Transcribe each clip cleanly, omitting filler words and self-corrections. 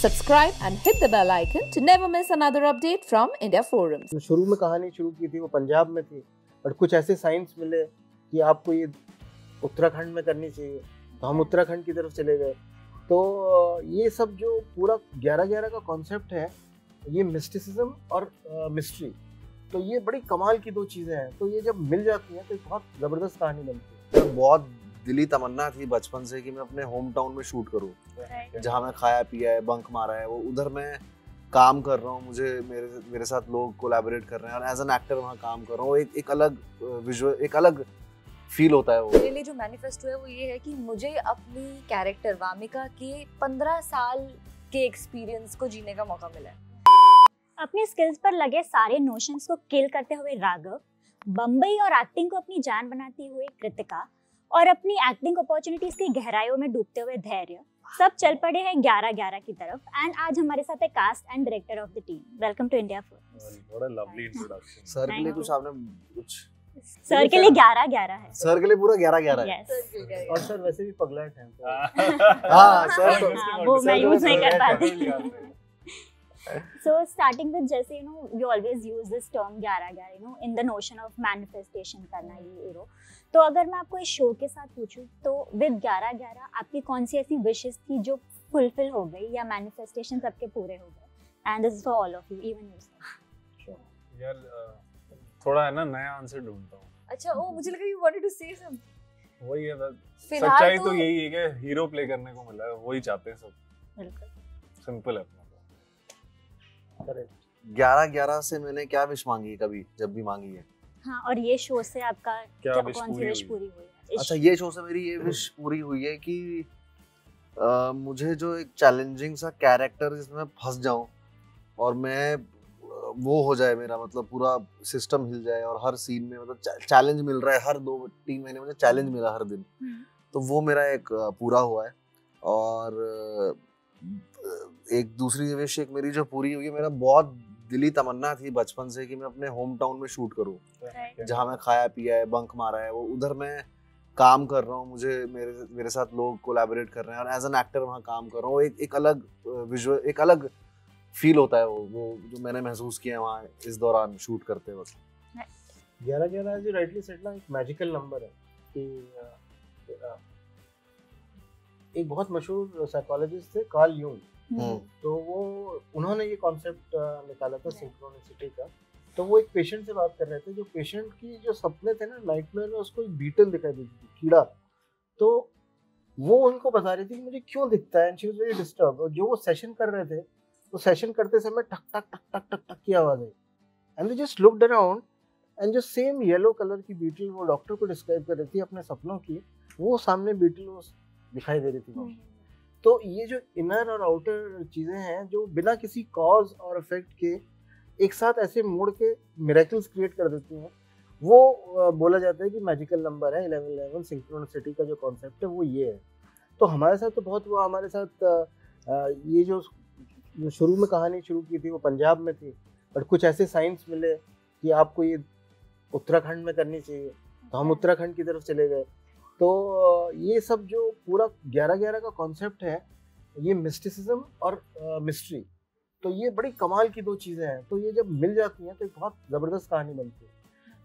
Subscribe and hit the bell icon to never miss another update from India Forums. शुरू में कहानी शुरू की थी वो पंजाब में थी, बट कुछ ऐसे साइंस मिले कि आपको ये उत्तराखंड में करनी चाहिए, तो हम उत्तराखंड की तरफ चले गए। तो ये सब जो पूरा 11-11 का कॉन्सेप्ट है, ये मिस्टिसिज्म और मिस्ट्री, तो ये बड़ी कमाल की दो चीज़ें हैं। तो ये जब मिल जाती हैं तो एक बहुत ज़बरदस्त कहानी बनती है। बहुत दिली तमन्ना थी बचपन से कि मैं अपने होम टाउन में शूट करूँ, जहाँ मैं खाया पिया है, बंक मारा है, वो उधर मैं काम कर रहा हूँ, मुझे मेरे साथ लोग कोलैबोरेट कर रहे हैं और एज एन एक्टर वहाँ काम कर रहा हूँ। एक अलग विजुअल, एक अलग फील होता है वो। मेरे लिए जो मैनिफेस्टो है वो ये है कि मुझे अपनी कैरेक्टर वामिका के 15 साल के एक्सपीरियंस को जीने का मौका मिला है। अपने स्किल्स पर लगे सारे नोशंस को किल करते हुए राघव, बम्बई और एक्टिंग को अपनी जान बनाती हुई कृतिका और अपनी एक्टिंग अपॉर्चुनिटीज की गहराइयों में डूबते हुए धैर्य, सब चल पड़े हैं 11-11 की तरफ। एंड आज हमारे साथ है cast and director of the team. Welcome to India force. What a lovely introduction. Sir के लिए कुछ आपने कुछ सर के लिए 11-11 है। सर के लिए पूरा 11-11 है। Yes. और सर वैसे भी पगलेट हैं तो हाँ सर तो वो मैं यूज नहीं कर पाती। So starting with जैसे we always use this term 11-11 in the notion of manifestation करना ये तो अगर मैं आपको इस शो के साथ पूछूं तो with 11-11 आपकी कौन सी ऐसी विशेस थी जो फुलफिल हो गई या मैनिफेस्टेशन सबके पूरे हो गए? And this is for all of you, even you. यार थोड़ा है ना नया आंसर ढूंढता हूँ। अच्छा, ओ मुझे लगा you wanted to say something। वही है बस, फिलहाल सच्चाई तो यही है कि हीरो प्ले करने को मिला है, वही चाहते हैं सब। बिल्कुल सिंपल है अपना। 11-11 से मैंने क्या विश मांगी कभी, जब भी मांगी है। हाँ, और ये शो से आपका क्या कौन विश सी विश पूरी हुई है? अच्छा, ये शो से मेरी ये विश पूरी हुई है कि मुझे जो एक चैलेंजिंग सा कैरेक्टर जिसमें मैं फंस जाऊं और मैं वो हो जाए, मेरा मतलब पूरा सिस्टम हिल जाए और हर सीन में मतलब चैलेंज मिल रहा है, हर 2-3 महीने मुझे चैलेंज मिला हर दिन, तो वो मेरा एक पूरा हुआ है। और एक दूसरी विश एक मेरी जो पूरी हुई है, मेरा बहुत दिली तमन्ना थी बचपन से कि मैं अपने होम टाउन में शूट करूँ, जहाँ मैं खाया पिया है, बंक मारा है, वो उधर मैं काम कर रहा हूँ, मुझे मेरे साथ लोग कोलैबोरेट कर रहे हैं और एज एन एक्टर वहाँ काम कर रहा हूँ। एक अलग विजुअल, एक अलग फील होता है वो जो मैंने महसूस किया है वहाँ इस दौरान शूट करते वक्त। 11-11 जो राइटली सेड ना, एक मैजिकल नंबर है कि एक बहुत मशहूर साइकोलॉजिस्ट थे कार्ल यूंग, तो उन्होंने ये कॉन्सेप्ट निकाला था सिंक्रोनिसिटी का। तो वो एक पेशेंट से बात कर रहे थे, जो पेशेंट की जो सपने थे ना नाइटमेयर में, उसको एक बीटल दिखाई देती थी, कीड़ा। तो वो उनको बता रही थी कि मुझे क्यों दिखता है, शी वाज वेरी डिस्टर्ब। और जो वो सेशन कर रहे थे, तो सेशन करते समय टक टक टक टक टक टक की आवाज आई, and they just looked around and जो सेम येलो कलर की बीटल वो डॉक्टर को डिस्क्राइब कर रही थी अपने सपनों की, वो सामने बीटल वो दिखाई दे रही थी। तो ये जो इनर और आउटर चीज़ें हैं जो बिना किसी कॉज और इफेक्ट के एक साथ ऐसे मोड़ के मिरेकल्स क्रिएट कर देती हैं, वो बोला जाता है कि मैजिकल नंबर है 11-11। सिंक्रोनिसिटी का जो कॉन्सेप्ट है वो ये है। तो हमारे साथ तो बहुत हुआ। हमारे साथ ये जो शुरू में कहानी शुरू की थी वो पंजाब में थी, बट कुछ ऐसे साइंस मिले कि आपको ये उत्तराखंड में करनी चाहिए, तो हम उत्तराखंड की तरफ चले गए। तो ये सब जो पूरा 11-11 का कॉन्सेप्ट है, ये मिस्टिसिज्म और मिस्ट्री, तो ये बड़ी कमाल की दो चीज़ें हैं। तो ये जब मिल जाती हैं तो एक बहुत ज़बरदस्त कहानी बनती है।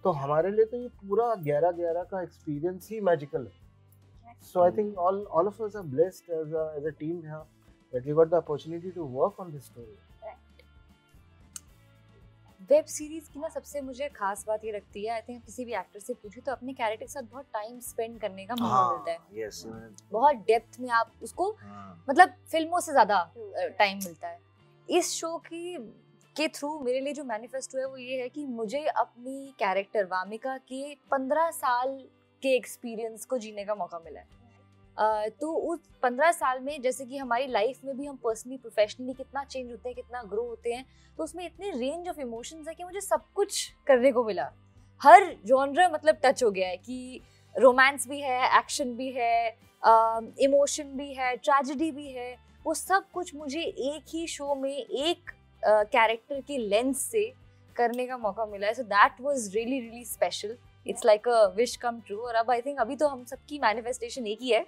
तो हमारे लिए तो ये पूरा 11-11 का एक्सपीरियंस ही मैजिकल है। So I think all of us are blessed as a team here that we got the opportunity to work on this story. Web series की ना सबसे मुझे खास बात ये लगती है, आई थिंक किसी भी एक्टर से पूछो तो अपने कैरेक्टर के साथ बहुत टाइम स्पेंड करने का मौका मिलता है। यस, बहुत डेप्थ में आप उसको मतलब फिल्मों से ज्यादा टाइम मिलता है। इस शो के थ्रू मेरे लिए जो मैनिफेस्टो है वो ये है कि मुझे अपनी कैरेक्टर वामिका के 15 साल के एक्सपीरियंस को जीने का मौका मिला है। तो उस 15 साल में जैसे कि हमारी लाइफ में भी हम पर्सनली प्रोफेशनली कितना चेंज होते हैं, कितना ग्रो होते हैं, तो उसमें इतने रेंज ऑफ इमोशंस है कि मुझे सब कुछ करने को मिला। हर जॉनर मतलब टच हो गया है कि रोमांस भी है, एक्शन भी है, इमोशन भी है, ट्रेजेडी भी है, वो सब कुछ मुझे एक ही शो में एक कैरेक्टर की लेंस से करने का मौका मिला है। So that was really really special. It's like a wish come true. और अब आई थिंक अभी तो हम सबकी मैनिफेस्टेशन एक ही है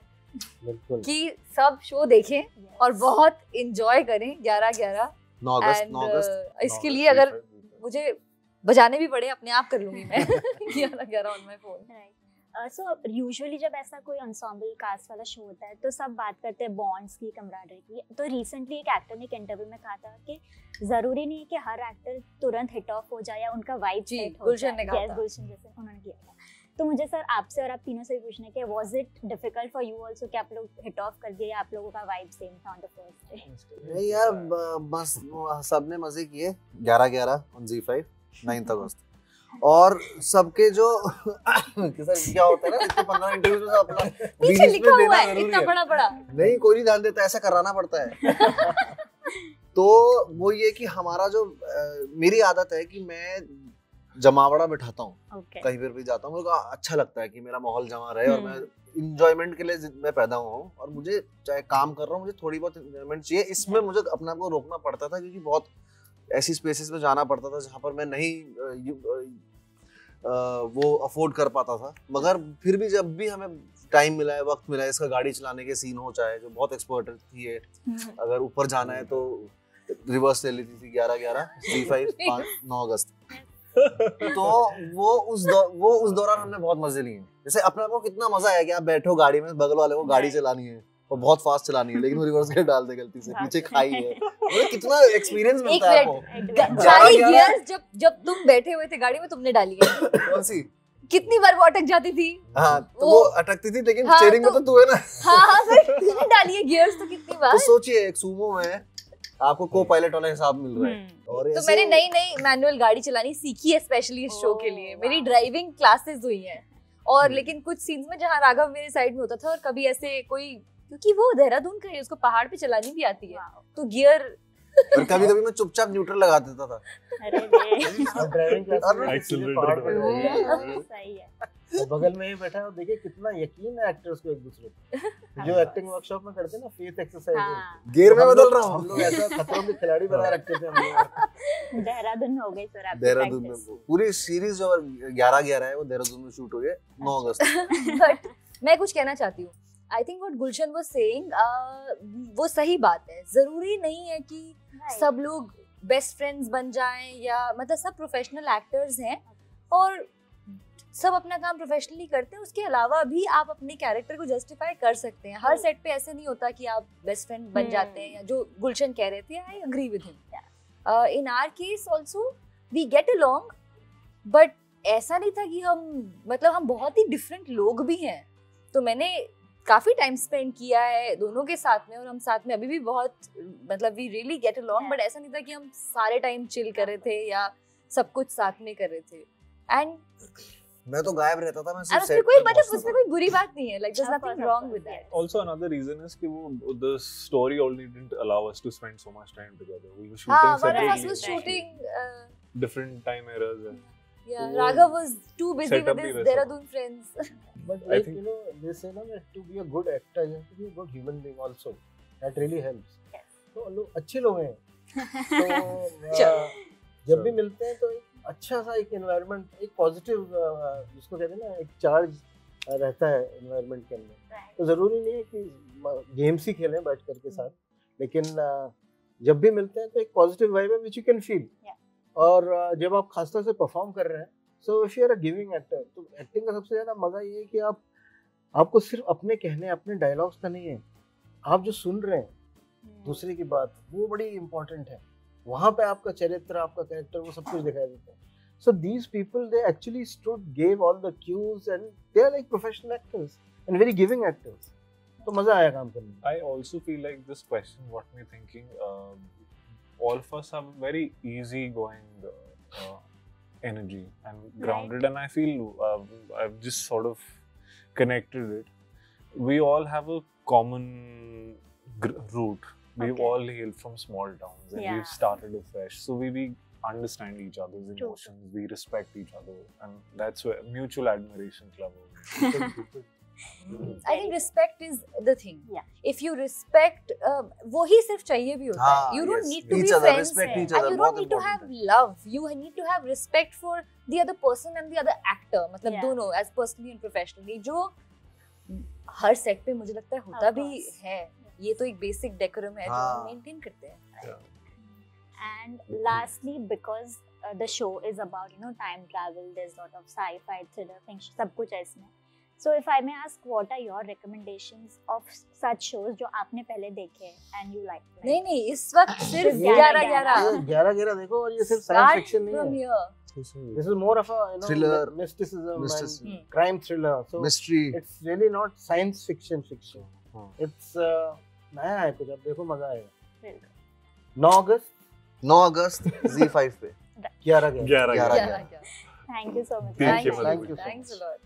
बिल्कुल कि सब शो देखें और बहुत एंजॉय करें 11/11 9 अगस्त एंड 9 अगस्त इसके लिए अगर मुझे बजाने भी पड़े अपने आप कर लूंगी मैं 11/11 on my phone. So usually जब ऐसा कोई ensemble कास्ट वाला शो होता है तो सब बात करते हैं बॉन्ड्स की, कमराडरी की। तो रिसेंटली एक एक्टर ने एक इंटरव्यू में कहा था कि जरूरी नहीं है कि हर एक्टर तुरंत हिट ऑफ हो जाए या उनका वाइब सेट हो गुलशन जाए। ने कहा था। गुलशन जैसे उन्होंने किया था। तो मुझे सर आपसे और आप तीनों से भी पूछना है कि was it difficult for you also कि आप लोग हिट ऑफ कर दिए या आप लोगों का वाइब सेम था ऑन द फर्स्ट डे? नहीं यार, बस सबने मजे किए 11/11 ऑन Z5 9 अगस्त। और सबके जो सर क्या होता है ना, इसको 15 इंटरव्यूज में अपना पीछे लिखा हुआ है इतना बड़ा बड़ा, नहीं कोई नहीं ध्यान देता, ऐसा कराना पड़ता है। तो वो ये कि हमारा जो मेरी आदत है कि मैं जमावड़ा बिठाता हूँ कहीं पर भी जाता हूँ, मुझे अच्छा लगता है कि मेरा माहौल जमा रहे और मैं इंजॉयमेंट के लिए मैं पैदा हुआ हूँ और मुझे चाहे काम कर रहा हूँ मुझे थोड़ी बहुत इंजॉयमेंट चाहिए। इसमें मुझे अपने आप को रोकना पड़ता था क्योंकि बहुत ऐसी स्पेसेस में जाना पड़ता था जहाँ पर मैं नहीं वो अफोर्ड कर पाता था। मगर फिर भी जब भी हमें टाइम मिला है, वक्त मिला है, इसका गाड़ी चलाने के सीन हो चाहे जो बहुत एक्सपर्ट थी है, अगर ऊपर जाना है तो रिवर्स ले लेती थी 11/11 Z5 9 अगस्त। तो वो उस दौरान हमने बहुत मजे लिए। जैसे अपने आप को कितना मजा आया कि आप बैठो गाड़ी में, बगल वाले को गाड़ी चलानी है और बहुत फास्ट चलानी है लेकिन वो रिवर्स गियर डाल दे गलती से, पीछे खाई है। मतलब कितना एक्सपीरियंस मिलता है आपको। सारी गियर्स जब तुम बैठे हुए थे गाड़ी में तुमने डाली है। कौन सी? कितनी बार वो अटक जाती थी। हाँ तो वो अटकती थी लेकिन स्टीयरिंग में तो तू है ना। हाँ फिर तुमने डाली है गियर्स तो कितनी बार। तो सोचिए एक सूमो में आपको को पायलट वाला हिसाब मिल रहा है और तो मैंने नई मैनुअल गाड़ी चलानी सीखी है स्पेशली इस शो के लिए। मेरी ड्राइविंग क्लासेस हुई हैं और लेकिन कुछ सीन्स में जहाँ राघव मेरे साइड में होता था और कभी ऐसे कोई, क्योंकि वो देहरादून का है उसको पहाड़ पे चलानी भी आती है तो गियर और कभी-कभी मैं चुपचाप न्यूट्रल लगा देता था। अरे रे ड्राइविंग क्लास एक्सीलरेटर सही है। तो बगल में ही बैठा है और देखिए कितना यकीन है एक्टर्स को एक दूसरे पे। जो एक्टिंग वर्कशॉप में करते हैं ना फेथ एक्सरसाइज, गियर में बदल रहा हूँ। हम लोग ऐसा खतरों के खिलाड़ी बना रखते थे हम लोग। देहरादून में हो गई सर आप? देहरादून में पूरी सीरीज जो 11/11 है वो देहरादून में शूट हुई है 9 अगस्त। बट मैं कुछ कहना चाहती हूँ। I think what Gulshan was saying वो सही बात है। जरूरी नहीं है कि सब लोग बेस्ट फ्रेंड्स बन जाएं या मतलब सब प्रोफेशनल एक्टर्स हैं और सब अपना काम प्रोफेशनली करते हैं। उसके अलावा भी आप अपने कैरेक्टर को जस्टिफाई कर सकते हैं। हर सेट पे ऐसे नहीं होता कि आप बेस्ट फ्रेंड बन जाते हैं या जो गुलशन कह रहे थे I agree with him. In our case also we get along but ऐसा नहीं था कि हम बहुत ही डिफरेंट लोग भी हैं। तो मैंने काफी टाइम स्पेंड किया है दोनों के साथ में और हम साथ में अभी भी बहुत मतलब we really get along but ऐसा नहीं था कि हम सारे टाइम चिल कर रहे थे या सब कुछ साथ में कर रहे थे। एंड मैं तो गायब रहता था, मैं सिर्फ उसमें कोई मतलब उसमें कोई बुरी बात नहीं है, like there's nothing wrong with that. Also another reason is कि वो the story only didn't allow us to spend so much time together. We were shooting one of us separately. was shooting different time eras and yeah, Raghav was too busy Set up with his the rest Dehradun friends. But I like think- you know, they say ना that to be a good actor, you have to be a good human being also. That really helps. तो लोग अच्छे लोग हैं। तो जब भी मिलते हैं तो एक अच्छा सा एक एनवायरनमेंट, एक पॉजिटिव जिसको कहते हैं ना एक चार्ज रहता है एनवायरनमेंट के अंदर। तो ज़रूरी नहीं है कि गेम्स ही खेलें बैठ कर के साथ, लेकिन जब भी मिलते हैं तो एक पॉजिटिव वाइब है विच यू कैन फील। और जब आप खासतौर से परफॉर्म कर रहे हैं so if you are a giving actor, तो एक्टिंग का सबसे ज़्यादा मज़ा ये है कि आपको सिर्फ अपने कहने अपने डायलॉग्स का नहीं है, आप जो सुन रहे हैं दूसरे की बात वो बड़ी इंपॉर्टेंट है। वहाँ पे आपका चरित्र आपका कैरेक्टर वो सब कुछ दिखाई देता है। So these people they actually gave all the cues and they are like professional actors and very giving actors. तो मजा आया काम करने में। I also feel like this question what me thinking all of us have very easy going energy and grounded and I feel I've just sort of connected it. We all have a common root. We've all hailed from small towns and we've started afresh. So we understand each other's emotions, we respect each other and that's where mutual admiration club. I think respect is the thing. If you respect, वो ही सिर्फ चाहिए भी होता है. You don't need to be friends and you don't need to have love. You need to have respect for the other person and the other actor. मतलब दोनों as personally and professionally. जो हर set पे मुझे लगता है होता Of भी course. है, ये तो एक बेसिक डेकोरम है जो हाँ. हम मेंटेन करते हैं। And lastly, because the show is about time travel, there's a lot of sci-fi thriller things, सब कुछ है इसमें. So if I may ask, what are your recommendations of such shows जो आपने पहले देखे and you like? नहीं इस वक्त सिर्फ सिर्फ 11-11 11 देखो, और ये सिर्फ साइंस फिक्शन नहीं from है. here. This is more of a Thriller. mysticism Mysticism. and crime thriller. So mystery it's really not science fiction. हाँ. It's नया है कुछ, अब देखो मजा आएगा. Bill. 9 अगस्त 9 अगस्त Z5 पे 11 11. Yeah. Thank you so much. Thank you. Thank you so Thanks a lot.